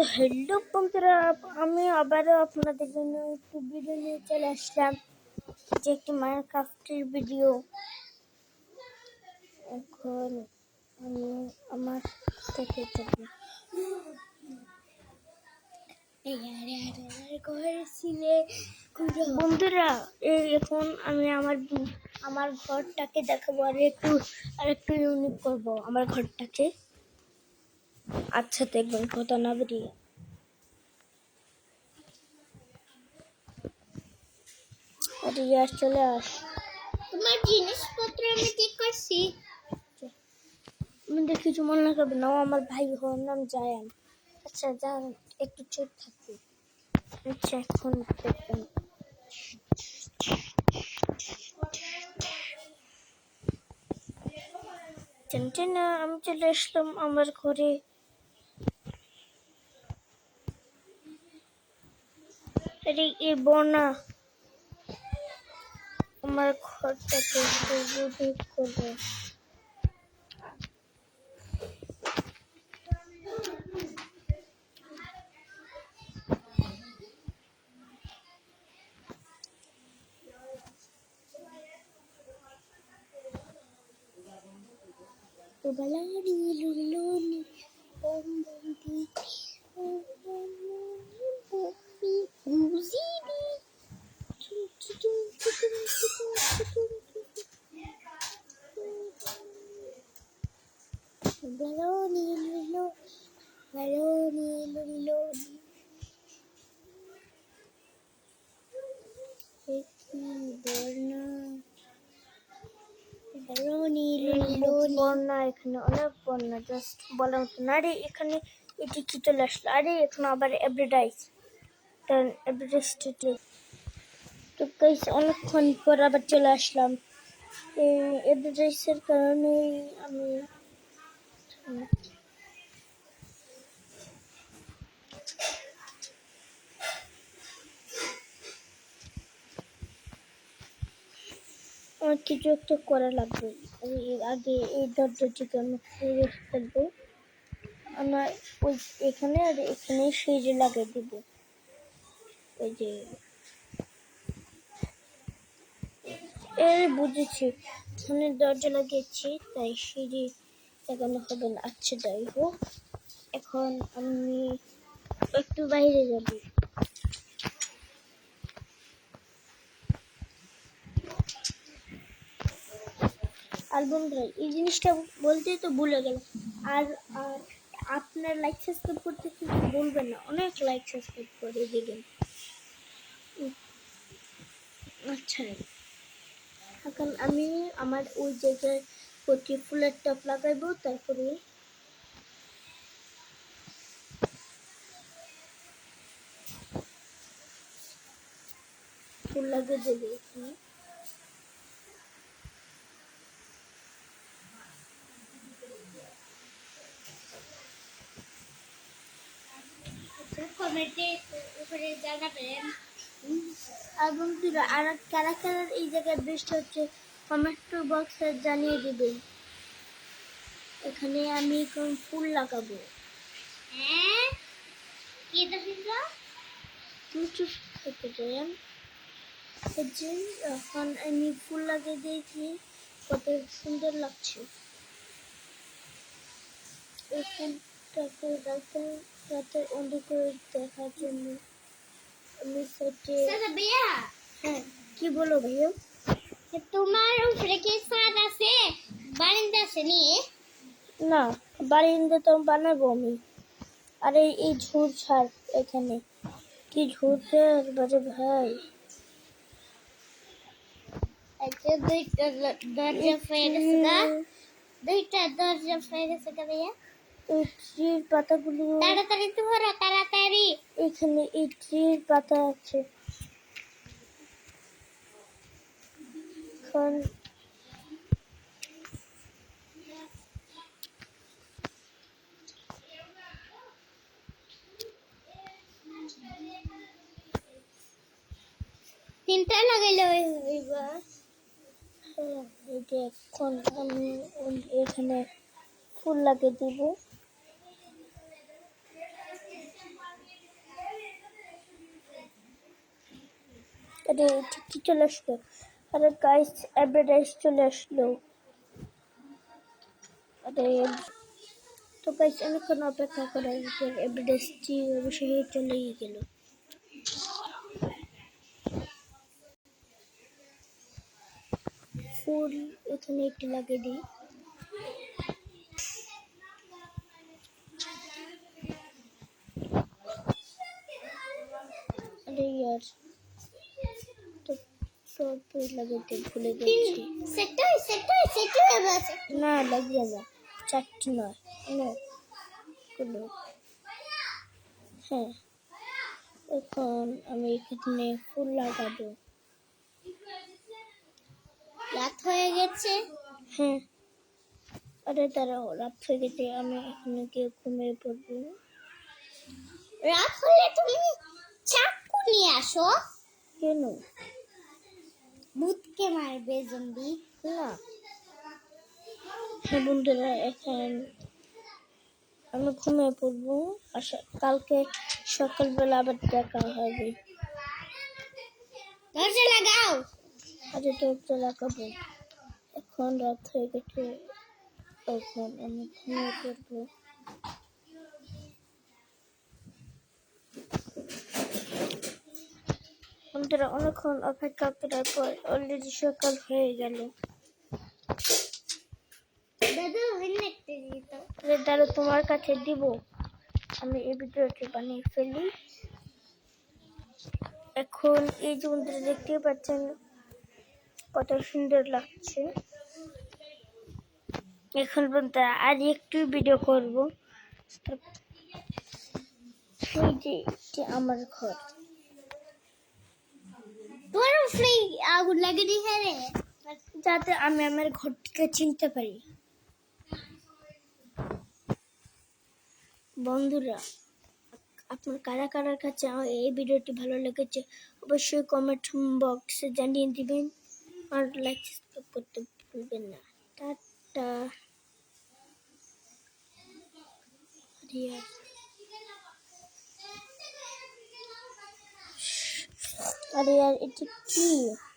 তো হ্যালো বন্ধুরা, আমি আবারও আপনাদের জন্য একটু ভিডিও নিয়ে চলে আসলাম, যে একটি মাইনক্রাফটের ভিডিও। এখন আমি আমার থেকে যাবো বন্ধুরা। এখন আমি আমার ঘরটাকে দেখাবো, আর একটু ইউনিক করবো আমার ঘরটাকে। আচ্ছা দেখবেন, কথা না বেরিয়ে চলে আস। তোমার জিনিসপত্র আমি ঠিক করছি। আমি কিছু মনে না করবে না, আমার ভাই হওয়ার নাম জায়ান। আচ্ছা যান, একটু চুপ থাকবে। আচ্ছা এখন দেখবেন, আমি চলে আসলাম আমার ঘরে। আরে এই বন্যা আমার ঘরটাকে করবে। বন্যা, এখানে অনেক বন্যা, জাস্ট বলার মতো না। আরে এখানে এটি কি চলে আসলো? আরে এখন আবার এভরিডাইস তো গাইস, অনেকক্ষণ পর আবার চলে আসলাম। এই এভরিডাইসের কারণে আমি আমার কিছু একটা করা লাগবে। আগে এই দরজাটিকে আমি খুলে ফেলবো। আমরা ওই এখানে আর এখানে সিঁড়ি লাগিয়ে দিব। ওই যে বুঝেছি, এখানে দরজা লাগিয়েছি তাই সিঁড়ি লাগানো হবে না। আচ্ছা যাই হোক, এখন আমি একটু বাইরে যাব। আর বন্ধুরা, এই জিনিসটা বলতেই তো ভুলে গেলাম। আর আপনার লাইক সাবস্ক্রাইব করতে কিন্তু বলবেন না, অনেক লাইক সাবস্ক্রাইব করে দিবেন। আচ্ছা, এখন আমি আমার ওই জায়গায় প্রতি ফুলের টপ লাগাইবো, তারপরে ফুল লাগিয়ে দেবো এখানে। কমেন্টে উপরে জানাবেন। আর বন্ধুরা, আর কারা কারা এই জায়গায় বৃষ্টি হচ্ছে কমেন্ট বক্সে জানিয়ে দিবেন। এখানে আমি এখন ফুল লাগাবো। হ্যাঁ, কি দেখছো? তুমি চুপ থেকে যান। এখন আমি ফুল লাগিয়ে দিয়েছি, কত সুন্দর লাগছে। এই ফুলটাকে রাতের অন্ধকারে দেখার জন্য আমি সেটে। ভাইয়া, হ্যাঁ, কি বলো ভাইয়া? তোমার উপরে কি ছাদ আছে? বারান্দা আছে নি? না, বারান্দা তো বানাবো আমি। আর এই ঝুড় ছাড়, এখানে কি ঝুড়তে বাজে ভাই। আচ্ছা, দুইটা দরজা ফেলে গেছে গা। দুইটা দরজা ফেলে গেছে গা ভাইয়া। এই ট্রির পাতাগুলো তাড়াতাড়ি তোমরা, তাড়াতাড়ি। এখানে এই ট্রির পাতা আছে। এখন তিনটা লাগাইলে হইব। এই যে এখন আমি এখানে ফুল লাগিয়ে দিব। আরে এটা কি চলে আসলো? আরে গাইস অ্যাডভার্টাইজ চলে আসলো। আরে তো গাইস অনেকক্ষণ অপেক্ষা করার পর অ্যাডভার্টাইজটি অবশ্যই চলেই গেল। ফুল এখানে একটু লাগিয়ে দিই। আরে ইয়ার তো ফুল লাগাতে ভুলে গেছি। সেটাই আছে। না লাগবে না, চারটি নয় অনেকগুলো। হ্যাঁ এখন আমি এখানে ফুল লাগাবো। রাত হয়ে গেছে। হ্যাঁ আরে দাঁড়াও, রাত হয়ে গেছে, আমি এখানে গিয়ে ঘুমিয়ে পড়বো। রাত হলে তুমি চাকু নিয়ে আসো। কেন? ভূতকে মারবে জম্বি। না হ্যাঁ বন্ধুরা, এখন আমি ঘুমিয়ে পড়বো। কালকে সকালবেলা আবার দেখা হবে। দরজা লাগাও। আরে দরজা লাগাবো। এখন রাত হয়ে গেছে, এখন আমি ঘুমিয়ে পড়বো। বন্ধুরা অনেকক্ষণ অপেক্ষা করার পর অলরেডি সকাল হয়ে গেল। দাদু হেলমেটটা দিয়ে দাও। আরে দাঁড়া, তোমার কাছে দিব। আমি এই ভিডিওটি বানিয়ে ফেলি। এখন এই যে বন্ধুরা দেখতে পাচ্ছেন কত সুন্দর লাগছে। এখন বন্ধুরা আর একটু ভিডিও করব। এই যে এটি আমার ঘর। তোর ফ্রি আগুন লাগিয়ে দিয়ে রে। যাতে আমি আমার ঘরটিকে চিনতে পারি। বন্ধুরা আপনার কারা কারার কাছে এই ভিডিওটি ভালো লেগেছে অবশ্যই কমেন্ট বক্সে জানিয়ে দিবেন, আর লাইক সাবস্ক্রাইব করতে ভুলবেন না। টাটা। আরে यार এটা কি?